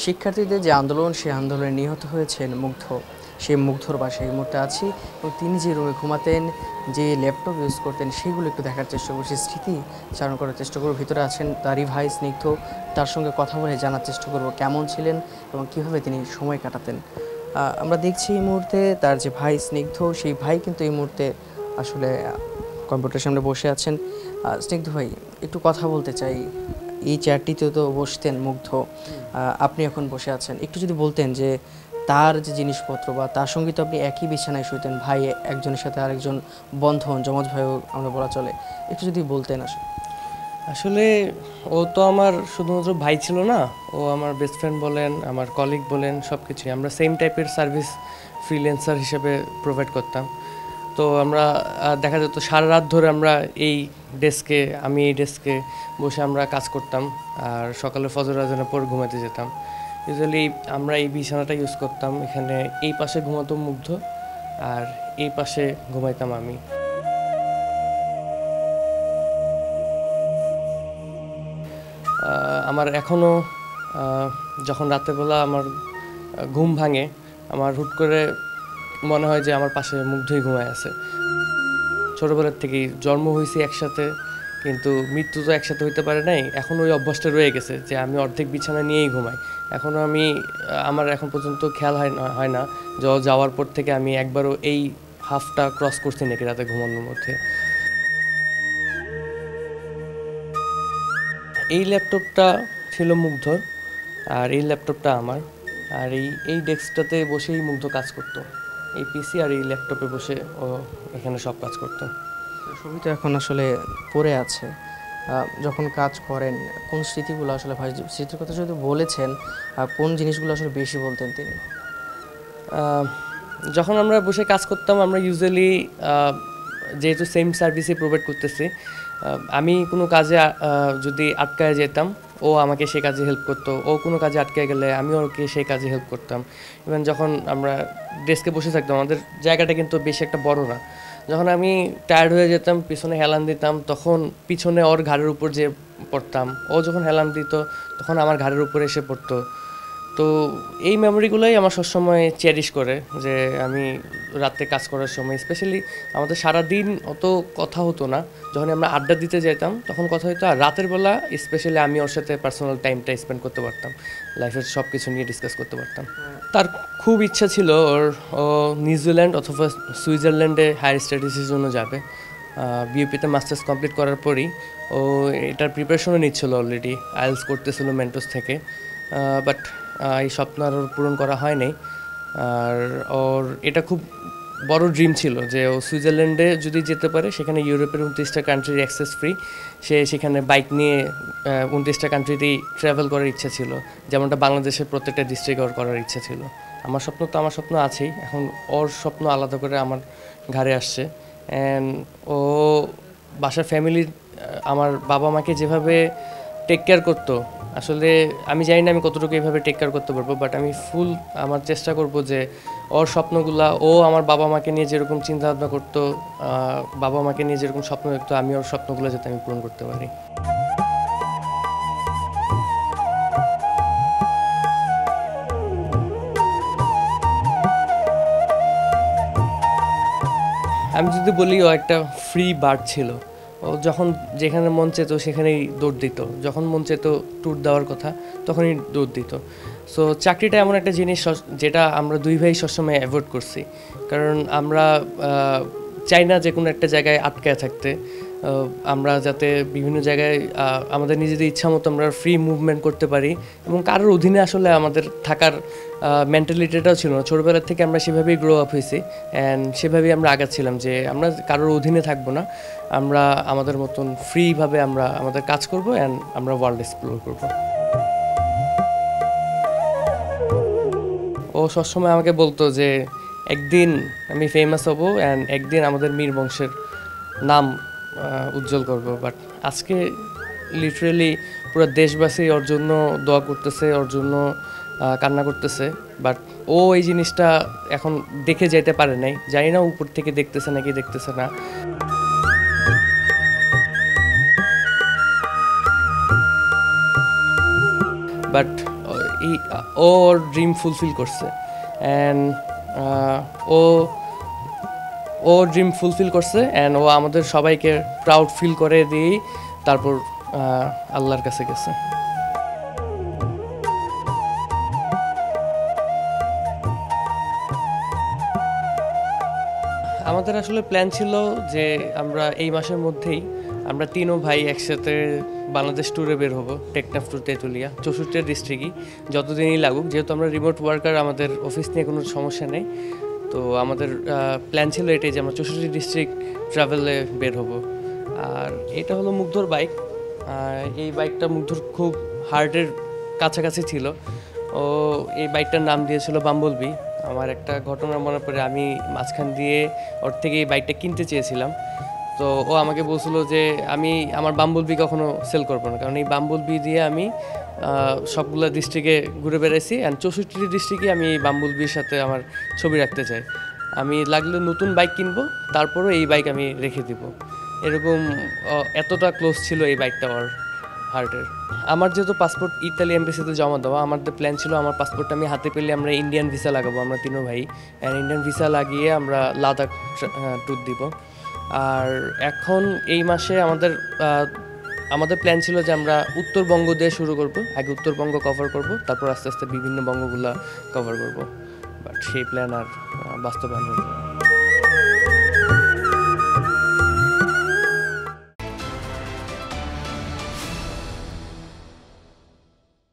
শিক্ষার্থীদের যে আন্দোলন, সেই আন্দোলনে নিহত হয়েছেন মুগ্ধ। সেই মুগ্ধর বাসায় এই মুহূর্তে আছি এবং তিনি যে রুমে ঘুমাতেন, যে ল্যাপটপ ইউজ করতেন, সেগুলো একটু দেখার চেষ্টা করব, সেই স্মৃতি চারণ করার চেষ্টা করব। ভিতরে আছেন তারই ভাই স্নিগ্ধ, তার সঙ্গে কথা বলে জানার চেষ্টা করব কেমন ছিলেন এবং কীভাবে তিনি সময় কাটাতেন। আমরা দেখছি এই মুহূর্তে তার যে ভাই স্নিগ্ধ, সেই ভাই কিন্তু এই মুহূর্তে আসলে কম্পিউটারের সামনে বসে আছেন। স্নিগ্ধ ভাই, একটু কথা বলতে চাই। এই চেয়ারটিতে তো বসতেন মুগ্ধ, আপনি এখন বসে আছেন, একটু যদি বলতেন যে তার যে জিনিসপত্র বা তার সঙ্গে তো আপনি একই বিছানায় শুতেন, ভাই একজনের সাথে আরেকজন বন্ধন, যমজ ভাইও আমরা বলা চলে, একটু যদি বলতেন। আসলে ও তো আমার শুধুমাত্র ভাই ছিল না, ও আমার বেস্ট ফ্রেন্ড বলেন, আমার কলিগ বলেন, সব কিছুই আমরা সেম টাইপের সার্ভিস ফ্রিল্যান্সার হিসেবে প্রোভাইড করতাম। তো আমরা দেখা যেত সারা রাত ধরে আমরা আমি এই ডেস্কে বসে আমরা কাজ করতাম, আর সকালে ফজর আজানের পর ঘুমাতে যেতাম। ইউজুয়ালি আমরা এই বিছানাটা ইউজ করতাম। এখানে এই পাশে ঘুমাতো মুগ্ধ আর এই পাশে ঘুমাইতাম আমি। আমার এখনও যখন রাতেরবেলা আমার ঘুম ভাঙে, আমার হুট করে মনে হয় যে আমার পাশে মুগ্ধই ঘুমায় আছে। ছোটোবেলার থেকেই জন্ম হয়েছি একসাথে, কিন্তু মৃত্যু তো একসাথে হইতে পারে নাই। এখন ওই অভ্যাসটা রয়ে গেছে যে আমি অর্ধেক বিছানা নিয়েই ঘুমাই। এখনও আমার এখন পর্যন্ত খেয়াল হয় না যে যাওয়ার পর থেকে আমি একবারও এই হাফটা ক্রস করছি নাকি রাতে ঘুমানোর মধ্যে। এই ল্যাপটপটা ছিল মুগ্ধর আর এই ল্যাপটপটা আমার। আর এই ডেস্কটাতে বসেই মুগ্ধ কাজ করতো। এই পিসি আর এই ল্যাপটপে বসে ও এখানে সব কাজ করতো। সবই তো এখন আসলে পড়ে আছে। যখন কাজ করেন কোন স্মৃতিগুলো আসলে ভাই, স্মৃতির কথা যদি বলেছেন, কোন জিনিসগুলো আসলে বেশি বলতেন তিনি? যখন আমরা বসে কাজ করতাম, আমরা ইউজুয়ালি যেহেতু সেম সার্ভিসে প্রোভাইড করতেছি, আমি কোনো কাজে যদি আটকায় যেতাম, ও আমাকে সেই কাজে হেল্প করতো। ও কোনো কাজে আটকায় গেলে আমি ওকে সেই কাজে হেল্প করতাম। ইভেন যখন আমরা ডেস্কে বসে থাকতাম, আমাদের জায়গাটা কিন্তু বেশি একটা বড় না। যখন আমি টায়ার্ড হয়ে যেতাম, পিছনে হেলান দিতাম, তখন পিছনে ওর ঘাড়ের উপর যে পড়তাম। ও যখন হেলান দিত তখন আমার ঘাড়ের উপরে এসে পড়তো। তো এই মেমোরিগুলোই আমার সবসময় চেরিশ করে, যে আমি রাতে কাজ করার সময় স্পেশালি আমাদের সারাদিন অত কথা হতো না। যখন আমরা আড্ডা দিতে যেতাম তখন কথা হতো, আর রাতের বেলা স্পেশালি আমি ওর সাথে পার্সোনাল টাইমটা স্পেন্ড করতে পারতাম, লাইফের সব কিছু নিয়ে ডিসকাস করতে পারতাম। তার খুব ইচ্ছা ছিল ও নিউজিল্যান্ড অথবা সুইজারল্যান্ডে হায়ার স্টাডিজের জন্য যাবে। বিউপিতে মাস্টার্স কমপ্লিট করার পরই ও এটার প্রিপারেশনও নিচ্ছিল, অলরেডি আইএলস করতেছিল মেন্টোস থেকে। বাট এই স্বপ্ন আর পূরণ করা হয়নি। আর ওর এটা খুব বড় ড্রিম ছিল যে ও সুইজারল্যান্ডে যদি যেতে পারে, সেখানে ইউরোপের 29টা কান্ট্রির অ্যাক্সেস ফ্রি, সেখানে বাইক নিয়ে 29টা কান্ট্রিতেই ট্রাভেল করার ইচ্ছা ছিল, যেমনটা বাংলাদেশের প্রত্যেকটা ডিস্ট্রিক্ট ওর করার ইচ্ছা ছিল। আমার স্বপ্ন আছেই, এখন ওর স্বপ্ন আলাদা করে আমার ঘাড়ে আসছে। অ্যান্ড ও বাসার ফ্যামিলির আমার বাবা মাকে যেভাবে টেক কেয়ার করতো, আসলে আমি জানি না আমি কতটুকু এইভাবে টেক কেয়ার করতে পারবো, বাট আমি আমার চেষ্টা করব যে ওর স্বপ্নগুলা, ও আমার বাবা মাকে নিয়ে যেরকম চিন্তা ভাবনা করতো, বাবা মাকে নিয়ে যেরকম স্বপ্ন দেখতো, আমি ওর স্বপ্নগুলো যাতে আমি পূরণ করতে পারি। আমি যদি বলি, ও একটা ফ্রি বার্ড ছিল। ও যখন যেখানে মন চেত সেখানেই দৌড় দিত, যখন মন চেত ট্যুর দেওয়ার কথা তখনই দৌড় দিত। সো চাকরিটা এমন একটা জিনিস যেটা আমরা দুই ভাই সবসময় অ্যাভয়েড করছি, কারণ আমরা চাই না যে কোনো একটা জায়গায় আটকায় থাকতে। আমরা যাতে বিভিন্ন জায়গায় আমাদের নিজেদের ইচ্ছা মতো আমরা ফ্রি মুভমেন্ট করতে পারি, এবং কারোর অধীনে আসলে আমাদের থাকার মেন্টালিটিটাও ছিল না। ছোটোবেলার থেকে আমরা সেভাবেই গ্রো আপ হয়েছি, অ্যান্ড সেভাবেই আমরা আগাচ্ছিলাম যে আমরা কারোর অধীনে থাকবো না, আমরা আমাদের মতন ফ্রিভাবে আমরা আমাদের কাজ করবো, অ্যান্ড আমরা ওয়ার্ল্ড এক্সপ্লোর করবো। ও সবসময় আমাকে বলতো যে একদিন আমি ফেমাস হব, অ্যান্ড একদিন আমাদের মীর বংশের নাম উজ্জ্বল করব। বাট আজকে লিটারেলি পুরো দেশবাসী ওর জন্য দোয়া করতেছে, ওর জন্য কান্না করতেছে। বাট ও এই জিনিসটা এখন দেখে যেতে পারে নাই, জানি না উপর থেকে দেখতেছে নাকি দেখতেছে না। বাট ওর ড্রিম ফুলফিল করছে অ্যান্ড ও ও ড্রিম ফুলফিল করছে অ্যান্ড ও আমাদের সবাইকে প্রাউড ফিল করে দিয়েই তারপর আল্লাহর কাছে গেছে। আমাদের আসলে প্ল্যান ছিল যে আমরা এই মাসের মধ্যেই আমরা তিনও ভাই একসাথে বাংলাদেশ ট্যুরে বের হবো, টেকনাফ টু তেঁতুলিয়া 64 ডিস্ট্রিক্টই, যতদিনই লাগুক। যেহেতু আমরা রিমোট ওয়ার্কার, আমাদের অফিস নিয়ে কোনো সমস্যা নেই, তো আমাদের প্ল্যান ছিল এটাই যে আমরা 64 ডিস্ট্রিক্ট ট্রাভেলে বের হব। আর এটা হলো মুগ্ধর বাইক। এই বাইকটা মুগ্ধর খুব হার্টের কাছাকাছি ছিল। ও এই বাইকটার নাম দিয়েছিল বাম্বলবি। আমার একটা ঘটনা মনে পড়ে, আমি মাঝখান দিয়ে ওর থেকে এই বাইকটা কিনতে চেয়েছিলাম, তো ও আমাকে বলছিল যে আমি আমার বাম্বলবি কখনো সেল করবো না, কারণ এই বাম্বলবি দিয়ে আমি সবগুলো ডিস্ট্রিক্টে ঘুরে বেড়াইছি অ্যান্ড 64 ডিস্ট্রিক্টে আমি এই বাম্বলবির সাথে আমার ছবি রাখতে চাই। আমি লাগলে নতুন বাইক কিনবো, তারপরও এই বাইক আমি রেখে দিব। এরকম এতটা ক্লোজ ছিল এই বাইকটা ওর হার্টের। আমার যেহেতু পাসপোর্ট ইতালি এমবেসিতে জমা দেওয়া, আমাদের প্ল্যান ছিল আমার পাসপোর্টটা আমি হাতে পেলে আমরা ইন্ডিয়ান ভিসা লাগাবো, আমরা তিনও ভাই, অ্যান্ড ইন্ডিয়ান ভিসা লাগিয়ে আমরা লাদাখ ট্যুর দিব। আর এখন এই মাসে আমাদের প্ল্যান ছিল যে আমরা উত্তরবঙ্গ দিয়ে শুরু করব, আগে উত্তরবঙ্গ কভার করব, তারপর আস্তে আস্তে বিভিন্ন বঙ্গগুলা কভার করব, বাট সেই প্ল্যান আর বাস্তবায়ন হলো না।